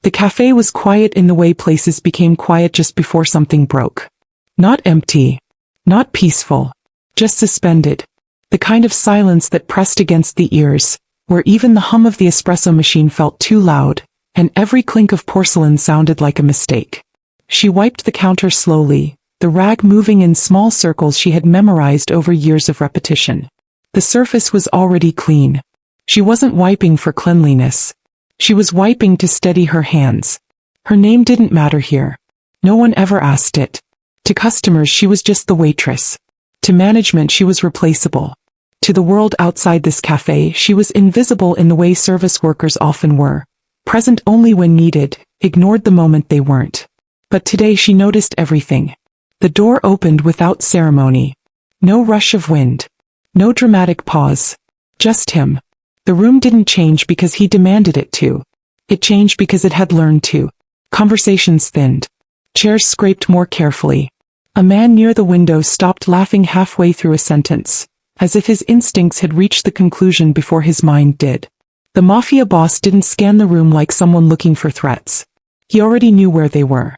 The cafe was quiet in the way places became quiet just before something broke. Not empty. Not peaceful. Just suspended. The kind of silence that pressed against the ears, where even the hum of the espresso machine felt too loud, and every clink of porcelain sounded like a mistake. She wiped the counter slowly, the rag moving in small circles she had memorized over years of repetition. The surface was already clean. She wasn't wiping for cleanliness. She was wiping to steady her hands. Her name didn't matter here. No one ever asked it. To customers she was just the waitress. To management she was replaceable. To the world outside this cafe she was invisible in the way service workers often were. Present only when needed, ignored the moment they weren't. But today she noticed everything. The door opened without ceremony. No rush of wind. No dramatic pause. Just him. The room didn't change because he demanded it to. It changed because it had learned to. Conversations thinned. Chairs scraped more carefully. A man near the window stopped laughing halfway through a sentence, as if his instincts had reached the conclusion before his mind did. The Mafia boss didn't scan the room like someone looking for threats. He already knew where they were.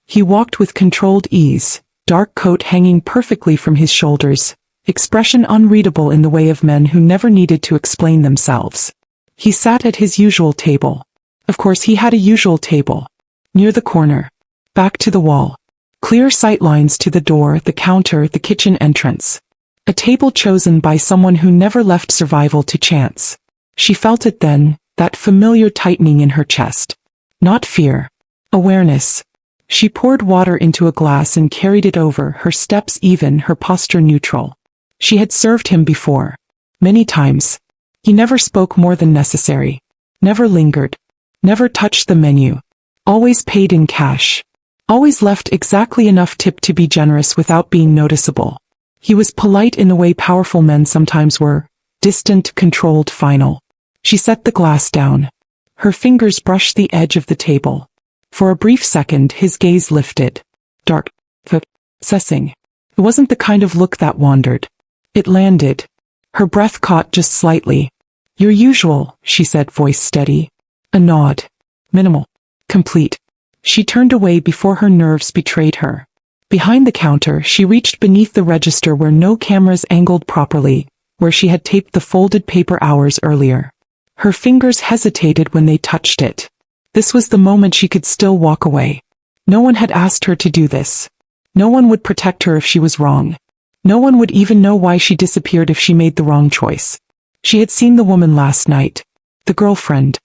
He walked with controlled ease, dark coat hanging perfectly from his shoulders, expression unreadable in the way of men who never needed to explain themselves. He sat at his usual table. Of course he had a usual table. Near the corner. Back to the wall. Clear sightlines to the door, the counter, the kitchen entrance. A table chosen by someone who never left survival to chance. She felt it then, that familiar tightening in her chest. Not fear. Awareness. She poured water into a glass and carried it over, her steps even, her posture neutral. She had served him before. Many times. He never spoke more than necessary. Never lingered. Never touched the menu. Always paid in cash. Always left exactly enough tip to be generous without being noticeable. He was polite in the way powerful men sometimes were. Distant, controlled, final. She set the glass down. Her fingers brushed the edge of the table. For a brief second his gaze lifted. Dark. Assessing. It wasn't the kind of look that wandered. It landed. Her breath caught just slightly. Your usual, she said, voice steady. A nod. Minimal. Complete. She turned away before her nerves betrayed her. Behind the counter she reached beneath the register where no cameras angled properly, where she had taped the folded paper hours earlier. Her fingers hesitated when they touched it. This was the moment she could still walk away. No one had asked her to do this. No one would protect her if she was wrong. No one would even know why she disappeared if she made the wrong choice. She had seen the woman last night. The girlfriend.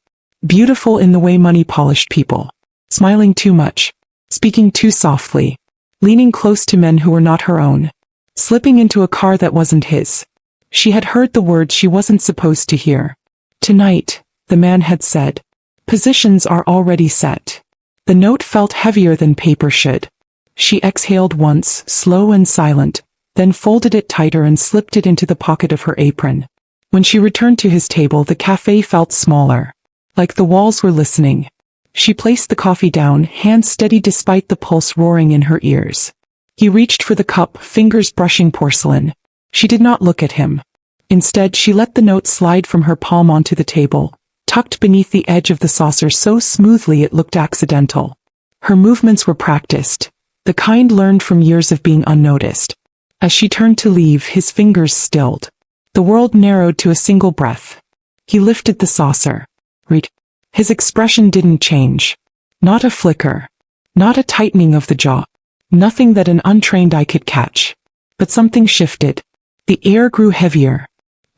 Beautiful in the way money polished people. Smiling too much. Speaking too softly. Leaning close to men who were not her own. Slipping into a car that wasn't his. She had heard the words she wasn't supposed to hear. Tonight, the man had said. Positions are already set. The note felt heavier than paper should. She exhaled once, slow and silent, then folded it tighter and slipped it into the pocket of her apron. When she returned to his table the cafe felt smaller. Like the walls were listening. She placed the coffee down, hands steady despite the pulse roaring in her ears. He reached for the cup, fingers brushing porcelain. She did not look at him. Instead she let the note slide from her palm onto the table, tucked beneath the edge of the saucer so smoothly it looked accidental. Her movements were practiced, the kind learned from years of being unnoticed. As she turned to leave, his fingers stilled. The world narrowed to a single breath. He lifted the saucer. Read. His expression didn't change. Not a flicker. Not a tightening of the jaw. Nothing that an untrained eye could catch. But something shifted. The air grew heavier.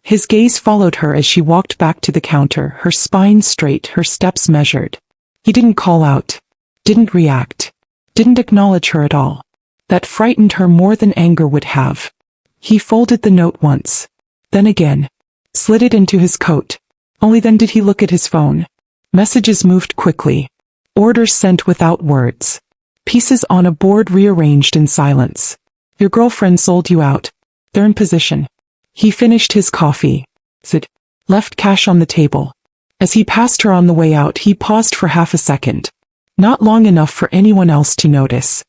His gaze followed her as she walked back to the counter, her spine straight, her steps measured. He didn't call out. Didn't react. Didn't acknowledge her at all. That frightened her more than anger would have. He folded the note once. Then again. Slid it into his coat. Only then did he look at his phone. Messages moved quickly. Orders sent without words. Pieces on a board rearranged in silence. Your girlfriend sold you out. They're in position. He finished his coffee. Sid. Left cash on the table. As he passed her on the way out he paused for half a second. Not long enough for anyone else to notice.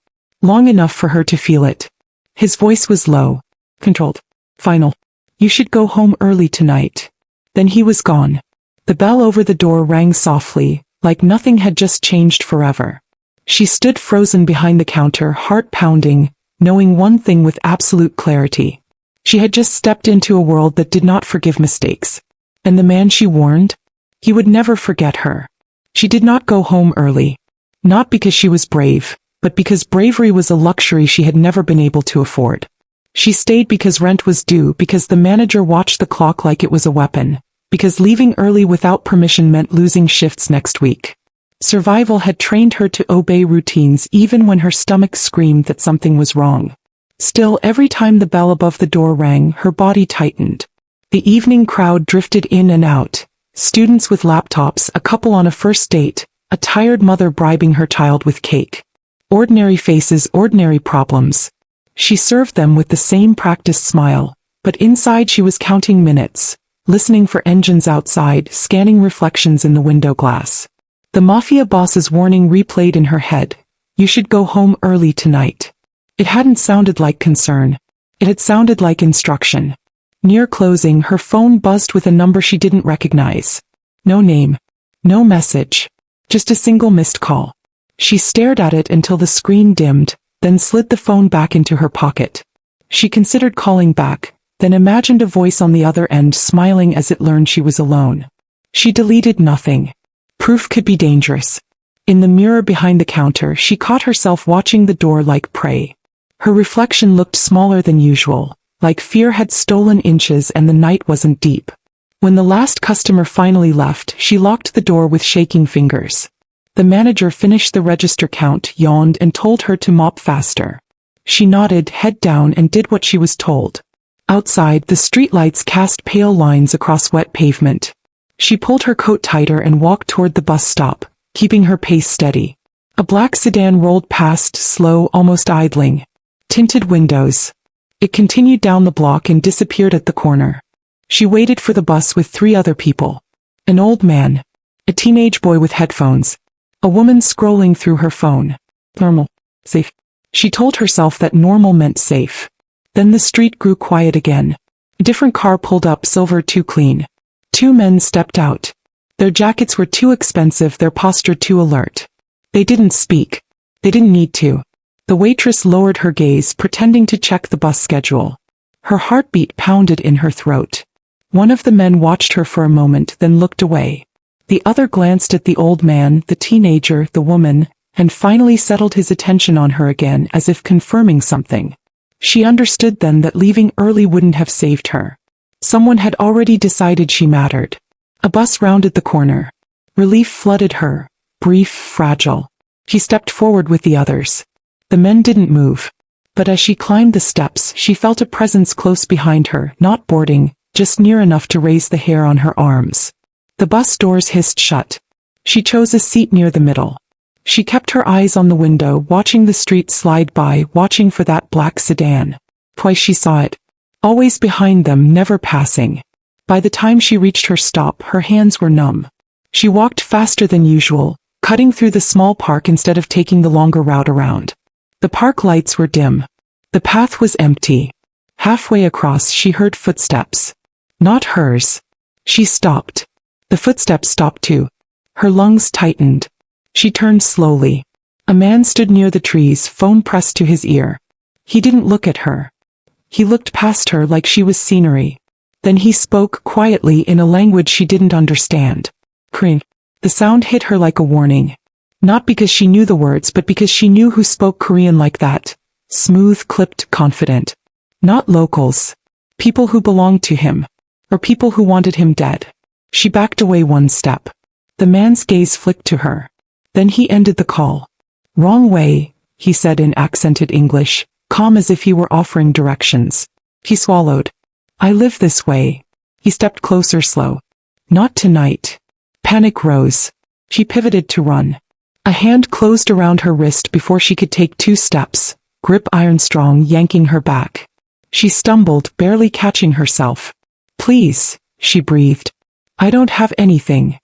Long enough for her to feel it. His voice was low. Controlled. Final. You should go home early tonight. Then he was gone. The bell over the door rang softly, like nothing had just changed forever. She stood frozen behind the counter, heart pounding, knowing one thing with absolute clarity. She had just stepped into a world that did not forgive mistakes. And the man she warned? He would never forget her. She did not go home early. Not because she was brave, but because bravery was a luxury she had never been able to afford. She stayed because rent was due, because the manager watched the clock like it was a weapon, because leaving early without permission meant losing shifts next week. Survival had trained her to obey routines even when her stomach screamed that something was wrong. Still, every time the bell above the door rang, her body tightened. The evening crowd drifted in and out. Students with laptops, a couple on a first date, a tired mother bribing her child with cake. Ordinary faces, ordinary problems. She served them with the same practiced smile, but inside she was counting minutes, listening for engines outside, scanning reflections in the window glass. The Mafia boss's warning replayed in her head. You should go home early tonight. It hadn't sounded like concern. It had sounded like instruction. Near closing, her phone buzzed with a number she didn't recognize. No name. No message. Just a single missed call. She stared at it until the screen dimmed, then slid the phone back into her pocket. She considered calling back, then imagined a voice on the other end smiling as it learned she was alone. She deleted nothing. Proof could be dangerous. In the mirror behind the counter, she caught herself watching the door like prey. Her reflection looked smaller than usual, like fear had stolen inches and the night wasn't deep. When the last customer finally left, she locked the door with shaking fingers. The manager finished the register count, yawned, and told her to mop faster. She nodded, head down, and did what she was told. Outside, the streetlights cast pale lines across wet pavement. She pulled her coat tighter and walked toward the bus stop, keeping her pace steady. A black sedan rolled past, slow, almost idling. Tinted windows. It continued down the block and disappeared at the corner. She waited for the bus with 3 other people. An old man. A teenage boy with headphones. A woman scrolling through her phone. Normal. Safe. She told herself that normal meant safe. Then the street grew quiet again. A different car pulled up, silver too clean. 2 men stepped out. Their jackets were too expensive, their posture too alert. They didn't speak. They didn't need to. The waitress lowered her gaze, pretending to check the bus schedule. Her heartbeat pounded in her throat. One of the men watched her for a moment, then looked away. The other glanced at the old man, the teenager, the woman, and finally settled his attention on her again, as if confirming something. She understood then that leaving early wouldn't have saved her. Someone had already decided she mattered. A bus rounded the corner. Relief flooded her, brief, fragile. She stepped forward with the others. The men didn't move. But as she climbed the steps, she felt a presence close behind her, not boarding, just near enough to raise the hair on her arms. The bus doors hissed shut. She chose a seat near the middle. She kept her eyes on the window, watching the street slide by, watching for that black sedan. Twice she saw it. Always behind them, never passing. By the time she reached her stop, her hands were numb. She walked faster than usual, cutting through the small park instead of taking the longer route around. The park lights were dim. The path was empty. Halfway across, she heard footsteps. Not hers. She stopped. The footsteps stopped too. Her lungs tightened. She turned slowly. A man stood near the trees, phone pressed to his ear. He didn't look at her. He looked past her like she was scenery. Then he spoke quietly in a language she didn't understand. Korien. The sound hit her like a warning. Not because she knew the words, but because she knew who spoke Korean like that. Smooth, clipped, confident. Not locals. People who belonged to him. Or people who wanted him dead. She backed away 1 step. The man's gaze flicked to her. Then he ended the call. Wrong way, he said in accented English, calm as if he were offering directions. He swallowed. I live this way. He stepped closer, slow. Not tonight. Panic rose. She pivoted to run. A hand closed around her wrist before she could take 2 steps, grip iron strong, yanking her back. She stumbled, barely catching herself. Please, she breathed. I don't have anything.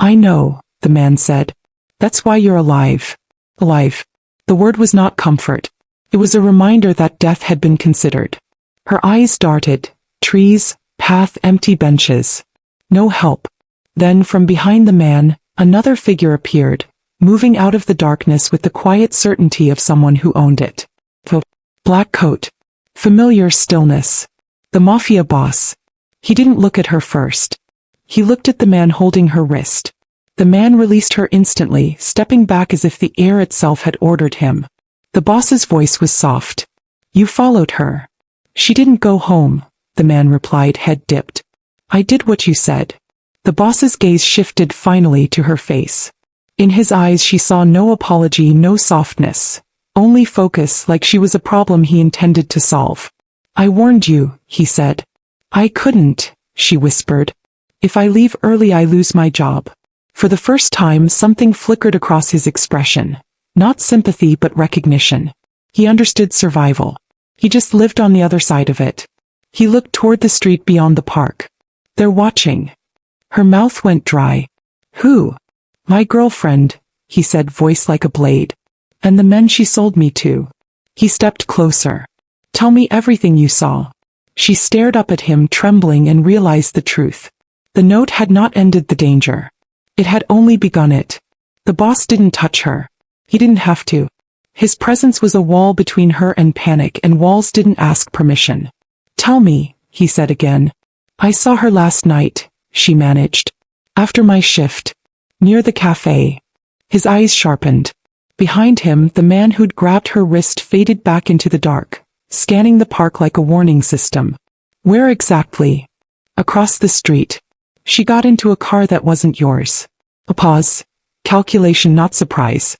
I know, the man said. That's why you're alive. Alive. The word was not comfort. It was a reminder that death had been considered. Her eyes darted. Trees, path, empty benches. No help. Then from behind the man, Another figure appeared, moving out of the darkness with the quiet certainty of someone who owned it. The black coat. Familiar stillness. The Mafia boss. He didn't look at her first. He looked at the man holding her wrist. The man released her instantly, stepping back as if the air itself had ordered him. The boss's voice was soft. You followed her. She didn't go home, the man replied, head dipped. I did what you said. The boss's gaze shifted finally to her face. In his eyes she saw no apology, no softness. Only focus, like she was a problem he intended to solve. I warned you, he said. I couldn't, she whispered. If I leave early I lose my job. For the first time something flickered across his expression. Not sympathy but recognition. He understood survival. He just lived on the other side of it. He looked toward the street beyond the park. They're watching. Her mouth went dry. Who? My girlfriend, he said, voice like a blade. And the men she sold me to. He stepped closer. Tell me everything you saw. She stared up at him, trembling, and realized the truth. The note had not ended the danger. It had only begun it. The boss didn't touch her. He didn't have to. His presence was a wall between her and panic, and walls didn't ask permission. Tell me, he said again. I saw her last night, she managed. After my shift. Near the cafe. His eyes sharpened. Behind him, the man who'd grabbed her wrist faded back into the dark, scanning the park like a warning system. Where exactly? Across the street. She got into a car that wasn't yours. A pause. Calculation, not surprise.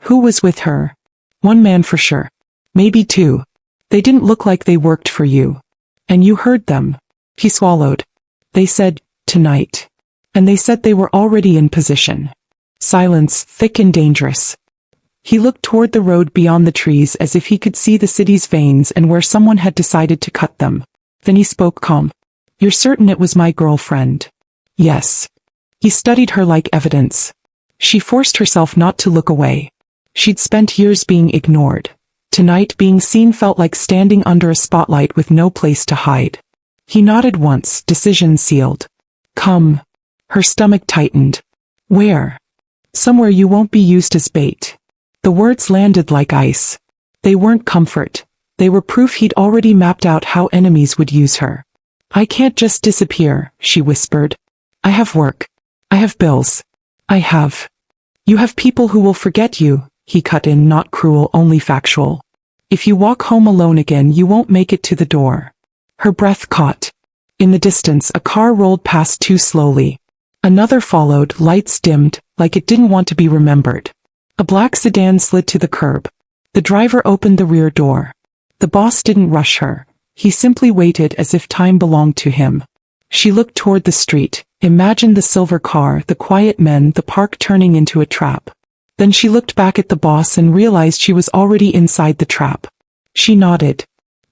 Who was with her? One man for sure. Maybe two. They didn't look like they worked for you. And you heard them. He swallowed. They said, tonight. And they said they were already in position. Silence, thick and dangerous. He looked toward the road beyond the trees as if he could see the city's veins and where someone had decided to cut them. Then he spoke calm. You're certain it was my girlfriend? Yes. He studied her like evidence. She forced herself not to look away. She'd spent years being ignored. Tonight being seen felt like standing under a spotlight with no place to hide. He nodded once, decision sealed. Come. Her stomach tightened. Where? Somewhere you won't be used as bait. The words landed like ice. They weren't comfort. They were proof he'd already mapped out how enemies would use her. I can't just disappear, she whispered. I have work. I have bills. I have. You have people who will forget you, he cut in, not cruel, only factual. If you walk home alone again you won't make it to the door. Her breath caught. In the distance a car rolled past too slowly. Another followed, lights dimmed, like it didn't want to be remembered. A black sedan slid to the curb. The driver opened the rear door. The boss didn't rush her. He simply waited as if time belonged to him. She looked toward the street, imagined the silver car, the quiet men, the park turning into a trap. Then she looked back at the boss and realized she was already inside the trap. She nodded.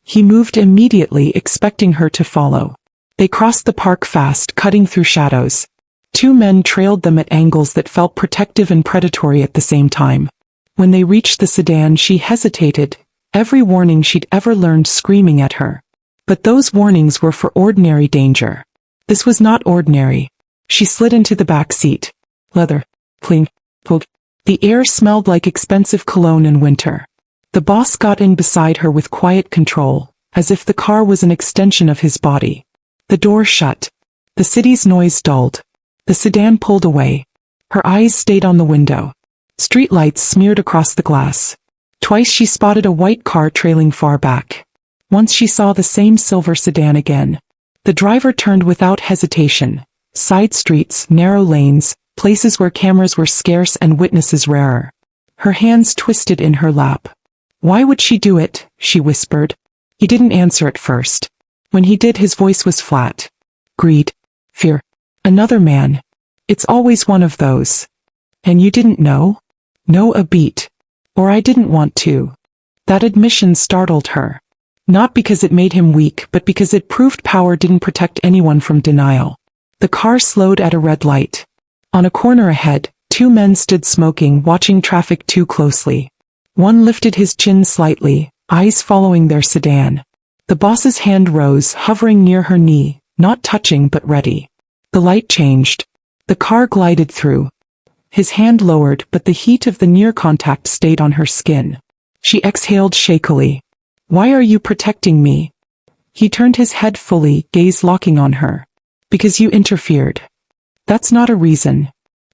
He moved immediately, expecting her to follow. They crossed the park fast, cutting through shadows. Two men trailed them at angles that felt protective and predatory at the same time. When they reached the sedan she hesitated, every warning she'd ever learned screaming at her. But those warnings were for ordinary danger. This was not ordinary. She slid into the back seat. Leather. Clean. Pulled. The air smelled like expensive cologne in winter. The boss got in beside her with quiet control, as if the car was an extension of his body. The door shut. The city's noise dulled. The sedan pulled away. Her eyes stayed on the window. Streetlights smeared across the glass. Twice she spotted a white car trailing far back. Once she saw the same silver sedan again. The driver turned without hesitation. Side streets, narrow lanes, places where cameras were scarce and witnesses rarer. Her hands twisted in her lap. Why would she do it? She whispered. He didn't answer at first. When he did his voice was flat. Greed. Fear. Another man. It's always one of those. And you didn't know? No, a beat. Or I didn't want to. That admission startled her. Not because it made him weak, but because it proved power didn't protect anyone from denial. The car slowed at a red light. On a corner ahead, two men stood smoking, watching traffic too closely. One lifted his chin slightly, eyes following their sedan. The boss's hand rose, hovering near her knee, not touching but ready. The light changed. The car glided through. His hand lowered, but the heat of the near contact stayed on her skin. She exhaled shakily. Why are you protecting me? He turned his head fully, gaze locking on her. Because you interfered. That's not a reason.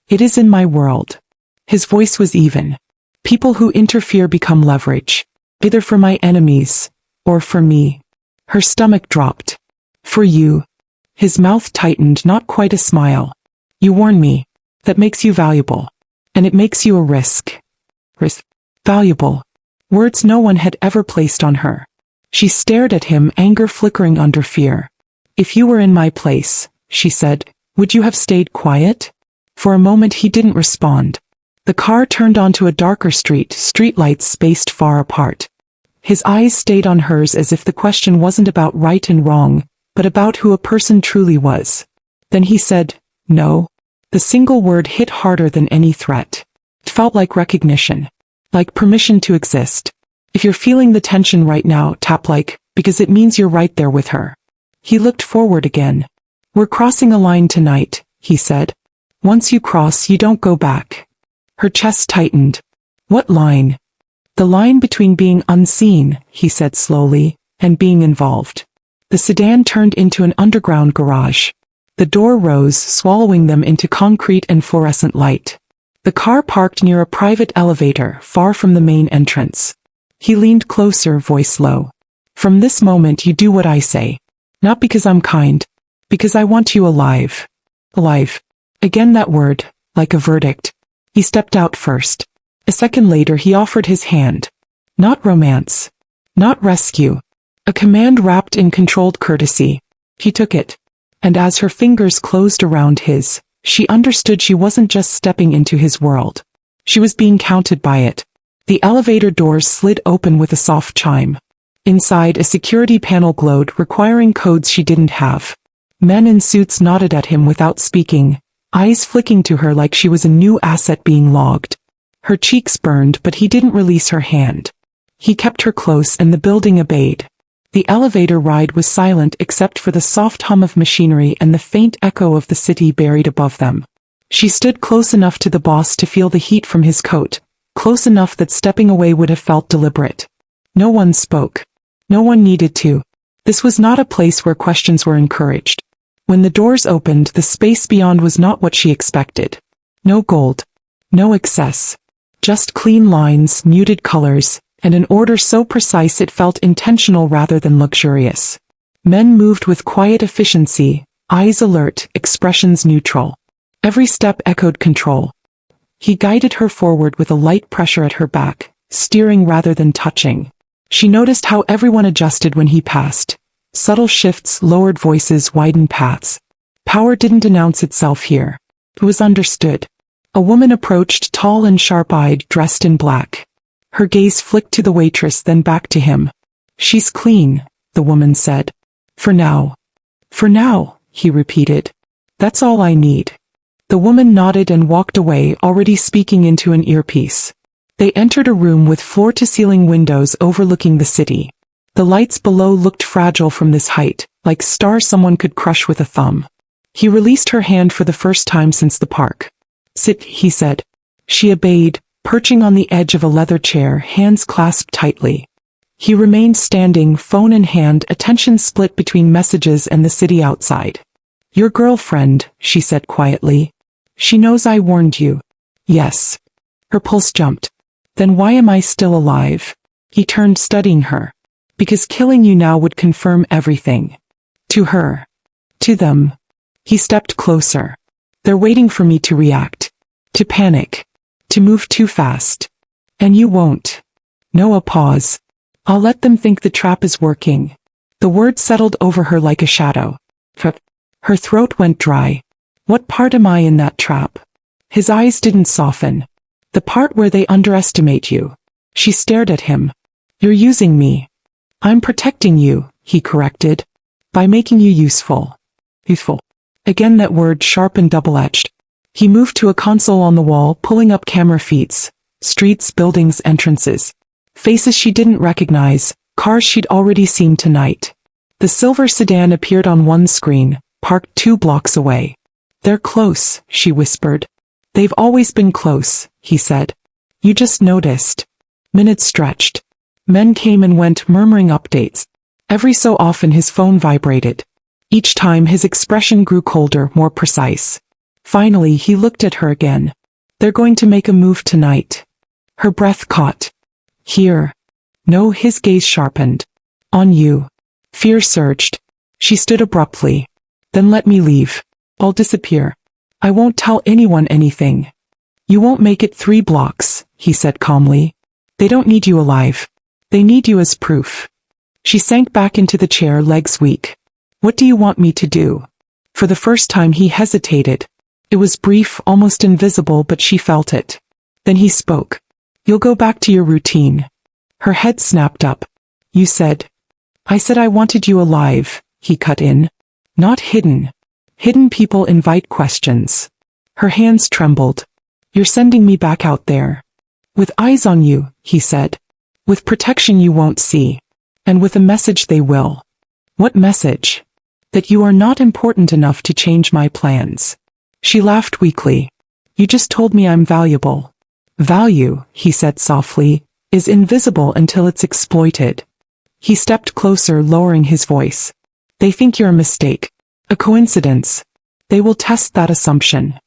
It is in my world. His voice was even. People who interfere become leverage. Either for my enemies, or for me. Her stomach dropped. For you. His mouth tightened, not quite a smile. You warn me. That makes you valuable. And it makes you a risk. Risk. Valuable. Words no one had ever placed on her. She stared at him, anger flickering under fear. If you were in my place, she said, would you have stayed quiet? For a moment he didn't respond. The car turned onto a darker street, streetlights spaced far apart. His eyes stayed on hers as if the question wasn't about right and wrong, but about who a person truly was. Then he said, no. The single word hit harder than any threat. It felt like recognition. Like permission to exist. If you're feeling the tension right now, tap like, because it means you're right there with her. He looked forward again. We're crossing a line tonight, he said. Once you cross, you don't go back. Her chest tightened. What line? The line between being unseen, he said slowly, and being involved. The sedan turned into an underground garage. The door rose, swallowing them into concrete and fluorescent light. The car parked near a private elevator, far from the main entrance. He leaned closer, voice low. From this moment you do what I say. Not because I'm kind. Because I want you alive. Alive. Again that word, like a verdict. He stepped out first. A second later he offered his hand. Not romance. Not rescue. A command wrapped in controlled courtesy. He took it. And as her fingers closed around his, she understood she wasn't just stepping into his world. She was being counted by it. The elevator doors slid open with a soft chime. Inside, a security panel glowed, requiring codes she didn't have. Men in suits nodded at him without speaking, eyes flicking to her like she was a new asset being logged. Her cheeks burned, but he didn't release her hand. He kept her close and the building obeyed. The elevator ride was silent except for the soft hum of machinery and the faint echo of the city buried above them. She stood close enough to the boss to feel the heat from his coat, close enough that stepping away would have felt deliberate. No one spoke. No one needed to. This was not a place where questions were encouraged. When the doors opened, the space beyond was not what she expected. No gold. No excess. Just clean lines, muted colors, and an order so precise it felt intentional rather than luxurious. Men moved with quiet efficiency, eyes alert, expressions neutral. Every step echoed control. He guided her forward with a light pressure at her back, steering rather than touching. She noticed how everyone adjusted when he passed. Subtle shifts, lowered voices, widened paths. Power didn't announce itself here. It was understood. A woman approached, tall and sharp-eyed, dressed in black. Her gaze flicked to the waitress, then back to him. She's clean, the woman said. For now. For now, he repeated. That's all I need. The woman nodded and walked away, already speaking into an earpiece. They entered a room with floor-to-ceiling windows overlooking the city. The lights below looked fragile from this height, like stars someone could crush with a thumb. He released her hand for the first time since the park. Sit, he said. She obeyed, perching on the edge of a leather chair, hands clasped tightly. He remained standing, phone in hand, attention split between messages and the city outside. Your girlfriend, she said quietly. She knows I warned you. Yes. Her pulse jumped. Then why am I still alive? He turned, studying her. Because killing you now would confirm everything. To her. To them. He stepped closer. They're waiting for me to react. To panic. To move too fast. And you won't. No, a pause. I'll let them think the trap is working. The word settled over her like a shadow. Her throat went dry. What part am I in that trap? His eyes didn't soften. The part where they underestimate you. She stared at him. You're using me. I'm protecting you, he corrected. By making you useful. Useful. Again that word, sharp and double-edged. He moved to a console on the wall, pulling up camera feeds. Streets, buildings, entrances. Faces she didn't recognize, cars she'd already seen tonight. The silver sedan appeared on one screen, parked 2 blocks away. They're close, she whispered. They've always been close, he said. You just noticed. Minutes stretched. Men came and went murmuring updates. Every so often his phone vibrated. Each time his expression grew colder, more precise. Finally he looked at her again. They're going to make a move tonight. Her breath caught. Here. No, his gaze sharpened. On you. Fear surged. She stood abruptly. Then let me leave. I'll disappear. I won't tell anyone anything. You won't make it 3 blocks, he said calmly. They don't need you alive. They need you as proof. She sank back into the chair, legs weak. What do you want me to do? For the first time he hesitated. It was brief, almost invisible, but she felt it. Then he spoke. You'll go back to your routine. Her head snapped up. You said. I said I wanted you alive, he cut in. Not hidden. Hidden people invite questions. Her hands trembled. You're sending me back out there. With eyes on you, he said. With protection you won't see. And with a message they will. What message? That you are not important enough to change my plans. She laughed weakly. You just told me I'm valuable. Value, he said softly, is invisible until it's exploited. He stepped closer, lowering his voice. They think you're a mistake. A coincidence. They will test that assumption.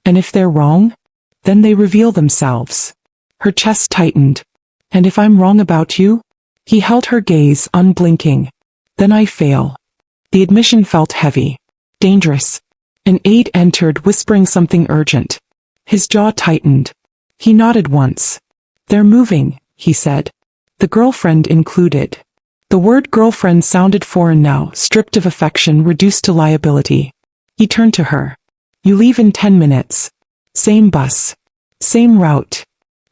And if they're wrong, then they reveal themselves. Her chest tightened. And if I'm wrong about you? He held her gaze, unblinking. Then I fail. The admission felt heavy. Dangerous. An aide entered, whispering something urgent. His jaw tightened. He nodded once. They're moving, he said. The girlfriend included. The word girlfriend sounded foreign now, stripped of affection, reduced to liability. He turned to her. You leave in 10 minutes. Same bus. Same route.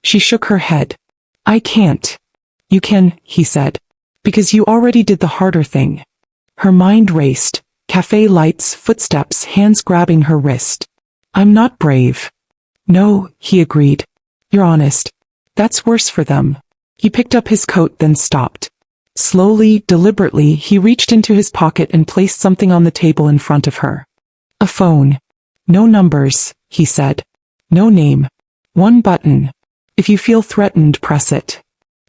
She shook her head. I can't. You can, he said. Because you already did the harder thing. Her mind raced. Cafe lights, footsteps, hands grabbing her wrist. I'm not brave. No, he agreed. You're honest. That's worse for them. He picked up his coat, then stopped. Slowly, deliberately, he reached into his pocket and placed something on the table in front of her. A phone. No numbers, he said. No name. One button. If you feel threatened, press it.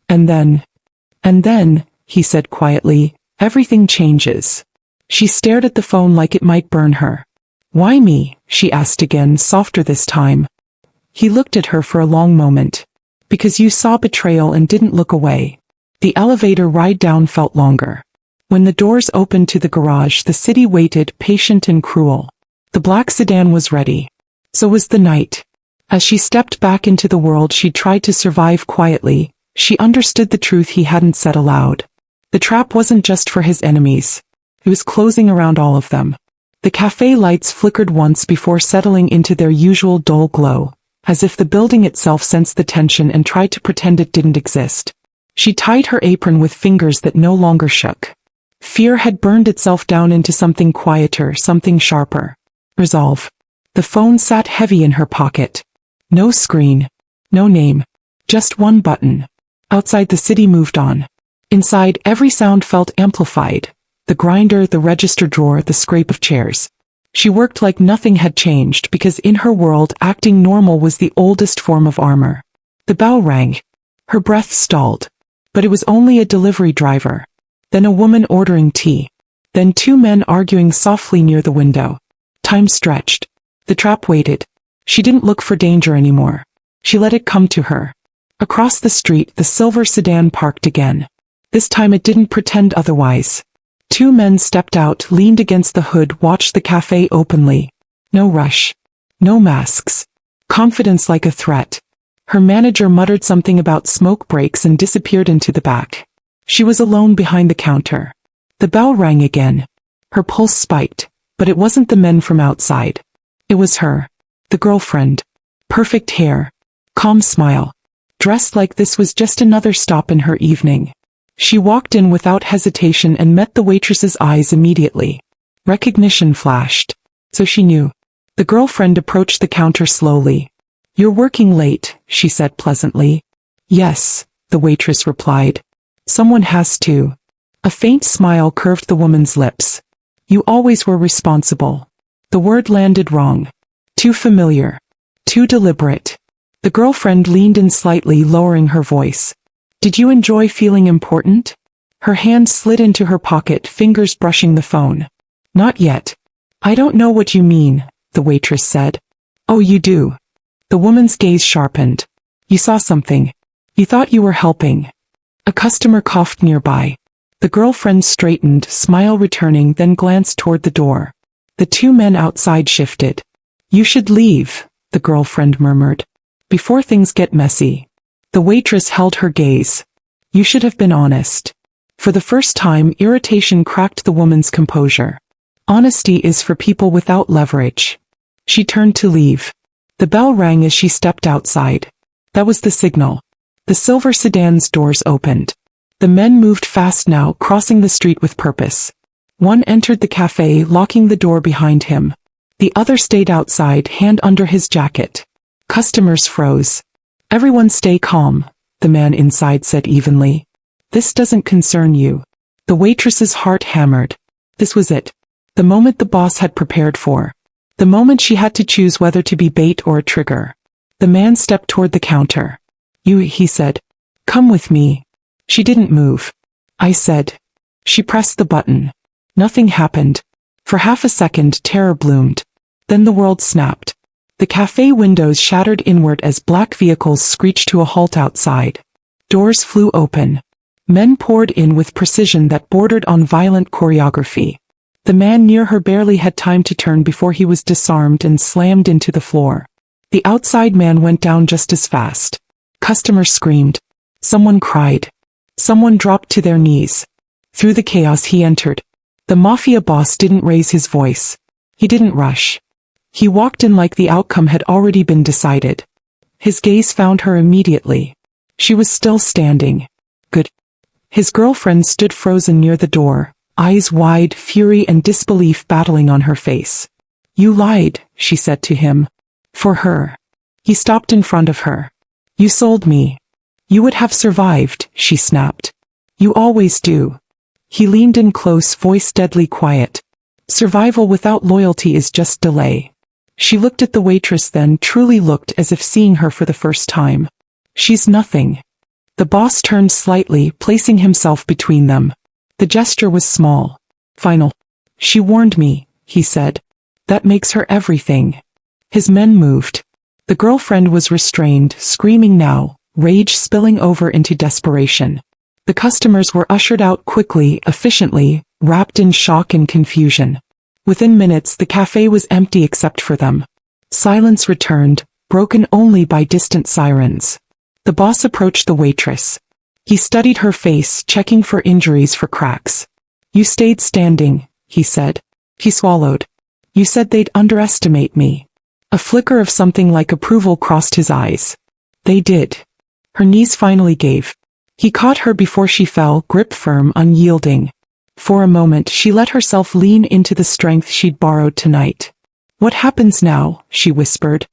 And then, he said quietly, everything changes. She stared at the phone like it might burn her. Why me? She asked again, softer this time. He looked at her for a long moment. Because you saw betrayal and didn't look away. The elevator ride down felt longer. When the doors opened to the garage, the city waited, patient and cruel. The black sedan was ready. So was the night. As she stepped back into the world she'd tried to survive quietly, she understood the truth he hadn't said aloud. The trap wasn't just for his enemies. It was closing around all of them. The cafe lights flickered once before settling into their usual dull glow, as if the building itself sensed the tension and tried to pretend it didn't exist. She tied her apron with fingers that no longer shook. Fear had burned itself down into something quieter, something sharper. Resolve. The phone sat heavy in her pocket. No screen. No name. Just one button. Outside the city moved on. Inside every sound felt amplified. The grinder, the register drawer, the scrape of chairs. She worked like nothing had changed because in her world acting normal was the oldest form of armor. The bell rang. Her breath stalled. But it was only a delivery driver. Then a woman ordering tea. Then 2 men arguing softly near the window. Time stretched. The trap waited. She didn't look for danger anymore. She let it come to her. Across the street the silver sedan parked again. This time it didn't pretend otherwise. 2 men stepped out, leaned against the hood, watched the cafe openly. No rush. No masks. Confidence like a threat. Her manager muttered something about smoke breaks and disappeared into the back. She was alone behind the counter. The bell rang again. Her pulse spiked, but it wasn't the men from outside. It was her. The girlfriend. Perfect hair. Calm smile. Dressed like this was just another stop in her evening. She walked in without hesitation and met the waitress's eyes immediately. Recognition flashed. So she knew. The girlfriend approached the counter slowly. You're working late, she said pleasantly. Yes, the waitress replied. Someone has to. A faint smile curved the woman's lips. You always were responsible. The word landed wrong. Too familiar. Too deliberate. The girlfriend leaned in slightly, lowering her voice. Did you enjoy feeling important? Her hand slid into her pocket, fingers brushing the phone. Not yet. I don't know what you mean, the waitress said. Oh, you do. The woman's gaze sharpened. You saw something. You thought you were helping. A customer coughed nearby. The girlfriend straightened, smile returning, then glanced toward the door. The two men outside shifted. You should leave, the girlfriend murmured. Before things get messy. The waitress held her gaze. You should have been honest. For the first time, irritation cracked the woman's composure. Honesty is for people without leverage. She turned to leave. The bell rang as she stepped outside. That was the signal. The silver sedan's doors opened. The men moved fast now, crossing the street with purpose. One entered the cafe, locking the door behind him. The other stayed outside, hand under his jacket. Customers froze. Everyone stay calm, the man inside said evenly. This doesn't concern you. The waitress's heart hammered. This was it. The moment the boss had prepared for. The moment she had to choose whether to be bait or a trigger. The man stepped toward the counter. He said. Come with me. She didn't move. I said. She pressed the button. Nothing happened. For half a second, terror bloomed. Then the world snapped. The cafe windows shattered inward as black vehicles screeched to a halt outside. Doors flew open. Men poured in with precision that bordered on violent choreography. The man near her barely had time to turn before he was disarmed and slammed into the floor. The outside man went down just as fast. Customers screamed. Someone cried. Someone dropped to their knees. Through the chaos he entered. The Mafia boss didn't raise his voice. He didn't rush. He walked in like the outcome had already been decided. His gaze found her immediately. She was still standing. Good. His girlfriend stood frozen near the door, eyes wide, fury and disbelief battling on her face. You lied, she said to him. For her. He stopped in front of her. You sold me. You would have survived, she snapped. You always do. He leaned in close, voice deadly quiet. Survival without loyalty is just delay. She looked at the waitress, then truly looked, as if seeing her for the first time. She's nothing. The boss turned slightly, placing himself between them. The gesture was small. Final. She warned me, he said. That makes her everything. His men moved. The girlfriend was restrained, screaming now, rage spilling over into desperation. The customers were ushered out quickly, efficiently, wrapped in shock and confusion. Within minutes the cafe was empty except for them. Silence returned, broken only by distant sirens. The boss approached the waitress. He studied her face, checking for injuries, for cracks. You stayed standing, he said. He swallowed. You said they'd underestimate me. A flicker of something like approval crossed his eyes. They did. Her knees finally gave. He caught her before she fell, grip firm, unyielding. For a moment she let herself lean into the strength she'd borrowed tonight. What happens now? She whispered.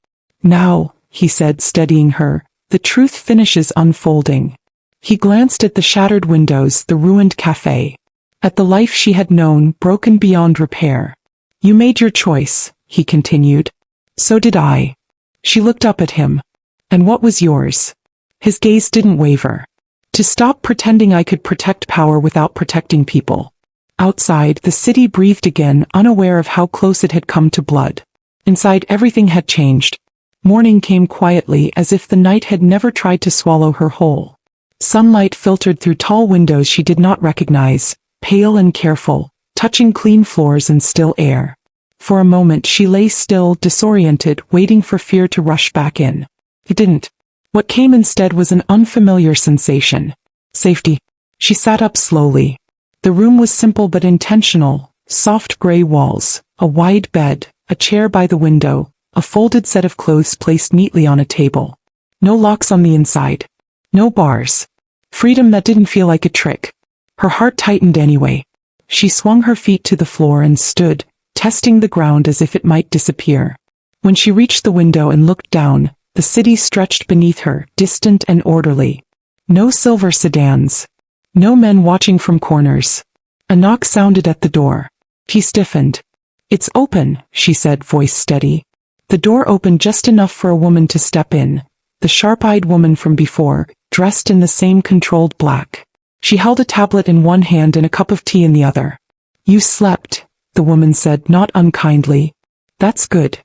Now, he said, steadying her, the truth finishes unfolding. He glanced at the shattered windows, the ruined cafe. At the life she had known, broken beyond repair. You made your choice, he continued. So did I. She looked up at him. And what was yours? His gaze didn't waver. To stop pretending I could protect power without protecting people. Outside, the city breathed again, unaware of how close it had come to blood. Inside, everything had changed. Morning came quietly, as if the night had never tried to swallow her whole. Sunlight filtered through tall windows she did not recognize, pale and careful, touching clean floors and still air. For a moment she lay still, disoriented, waiting for fear to rush back in. It didn't. What came instead was an unfamiliar sensation. Safety. She sat up slowly. The room was simple but intentional, soft gray walls, a wide bed, a chair by the window, a folded set of clothes placed neatly on a table. No locks on the inside. No bars. Freedom that didn't feel like a trick. Her heart tightened anyway. She swung her feet to the floor and stood, testing the ground as if it might disappear. When she reached the window and looked down, the city stretched beneath her, distant and orderly. No silver sedans. No men watching from corners. A knock sounded at the door. He stiffened. It's open, she said, voice steady. The door opened just enough for a woman to step in, the sharp-eyed woman from before, dressed in the same controlled black. She held a tablet in one hand and a cup of tea in the other. "You slept," the woman said, not unkindly. "That's good.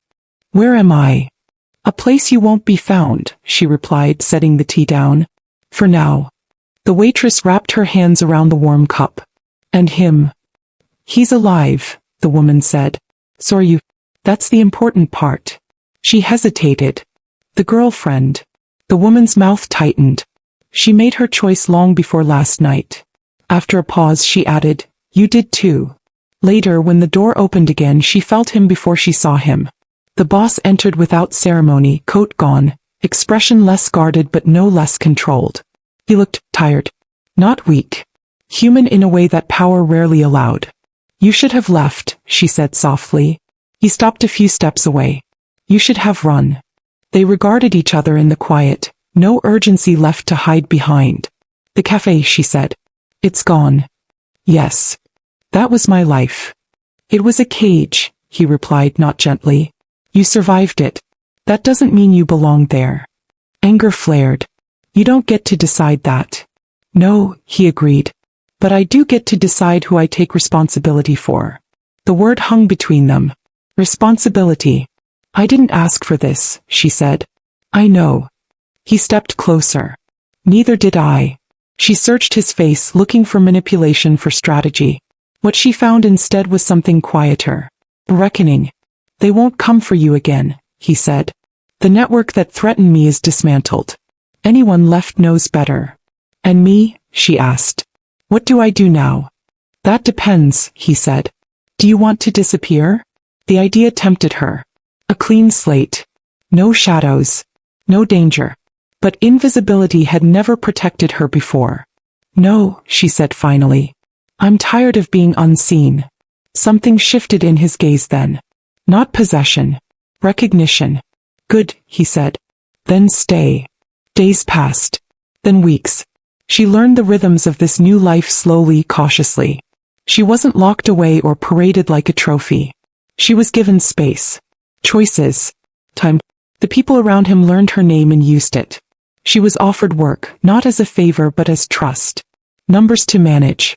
Where am I?" "A place you won't be found," she replied, setting the tea down. "For now." The waitress wrapped her hands around the warm cup. "And him?" "He's alive," the woman said. "So are you. That's the important part." She hesitated. "The girlfriend." The woman's mouth tightened. "She made her choice long before last night." After a pause she added, "You did too." Later, when the door opened again, she felt him before she saw him. The boss entered without ceremony, coat gone, expression less guarded but no less controlled. He looked tired. Not weak. Human in a way that power rarely allowed. "You should have left," she said softly. He stopped a few steps away. "You should have run." They regarded each other in the quiet, no urgency left to hide behind. "The cafe," she said. "It's gone." "Yes. That was my life." "It was a cage," he replied, not gently. "You survived it. That doesn't mean you belong there." Anger flared. "You don't get to decide that." "No," he agreed. "But I do get to decide who I take responsibility for." The word hung between them. Responsibility. "I didn't ask for this," she said. "I know." He stepped closer. "Neither did I." She searched his face, looking for manipulation, for strategy. What she found instead was something quieter. "A reckoning. They won't come for you again," he said. "The network that threatened me is dismantled. Anyone left knows better." "And me?" she asked. "What do I do now?" "That depends," he said. "Do you want to disappear?" The idea tempted her. A clean slate. No shadows. No danger. But invisibility had never protected her before. "No," she said finally. "I'm tired of being unseen." Something shifted in his gaze then. Not possession. Recognition. "Good," he said. "Then stay." Days passed. Then weeks. She learned the rhythms of this new life slowly, cautiously. She wasn't locked away or paraded like a trophy. She was given space. Choices. Time. The people around him learned her name and used it. She was offered work, not as a favor but as trust. Numbers to manage.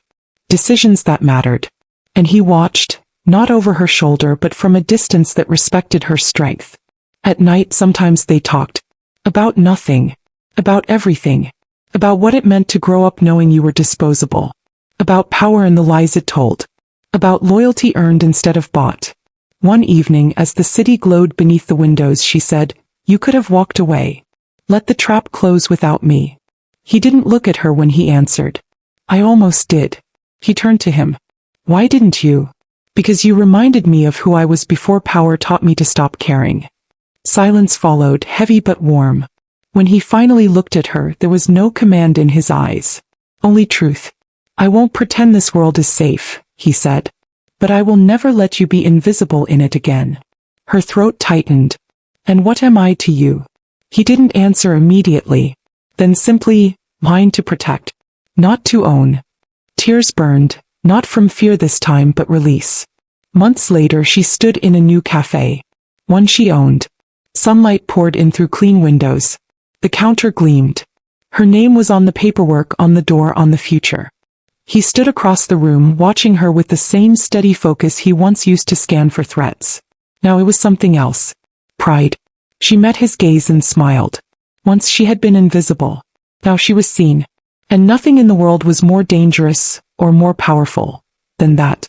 Decisions that mattered. And he watched, not over her shoulder but from a distance that respected her strength. At night sometimes they talked. About nothing. About everything. About what it meant to grow up knowing you were disposable. About power and the lies it told. About loyalty earned instead of bought. One evening, as the city glowed beneath the windows, she said, "You could have walked away. Let the trap close without me." He didn't look at her when he answered. "I almost did." He turned to him. "Why didn't you?" "Because you reminded me of who I was before power taught me to stop caring." Silence followed, heavy but warm. When he finally looked at her, there was no command in his eyes. Only truth. "I won't pretend this world is safe," he said. "But I will never let you be invisible in it again." Her throat tightened. "And what am I to you?" He didn't answer immediately. Then simply, "Mine to protect. Not to own." Tears burned, not from fear this time but release. Months later she stood in a new cafe. One she owned. Sunlight poured in through clean windows. The counter gleamed. Her name was on the paperwork, on the door, on the future. He stood across the room, watching her with the same steady focus he once used to scan for threats. Now it was something else. Pride. She met his gaze and smiled. Once she had been invisible. Now she was seen. And nothing in the world was more dangerous, or more powerful, than that.